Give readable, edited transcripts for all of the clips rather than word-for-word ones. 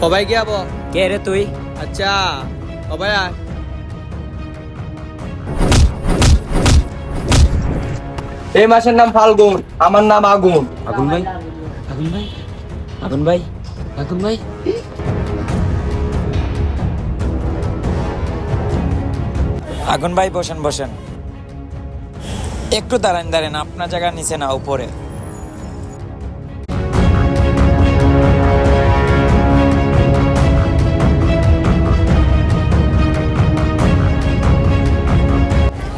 কবাই কি আবো? কে রে তুই? আচ্ছা কবাই আয়। এই মাসের নাম ফাল্গুন, আমার নাম আগুন। আগুন ভাই, আগুন ভাই, আগুন ভাই, আগুন ভাই। আগুন ভাই বসেন বসেন। একটু দাঁড়ান দাঁড়ান, আপনার জায়গা নিচে না উপরে।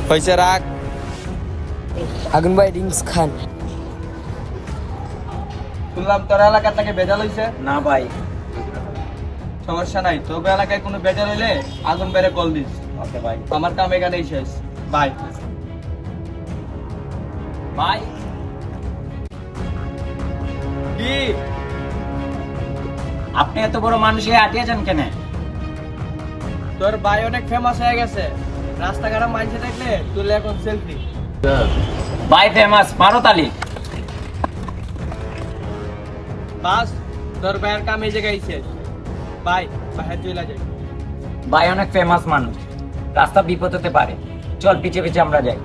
হয়েছে রাখ। আগুন ভাই ড্রিঙ্কস খান। শুনলাম তোর এলাকা থেকে বেজাল হয়েছে। না ভাই। সমস্যা নাই, তোর এলাকায় কোনো বেজাল হইলে আগুন বেড়ে কল দিস। ওকে ভাই। আমার কাম এখানেই শেষ। বাই। ভাই কি আপনি এত বড় মানুষ হয়ে আটিয়েছেন কেন? তোর ভাই অনেক ফেমাস হয়ে গেছে, রাস্তাঘাটে মানছে দেখলে তুলে এখন সেলফি। ভাই ফেমাস, মারো তালি। বাস তোর ভাইয়ের কাম এই জায়গায় শেষ। বাই, বাহির চলে যাই। ভাই অনেক ফেমাস মানুষ, রাস্তা বিপদ হতে পারে। চল পিছে পিছে আমরা যাই।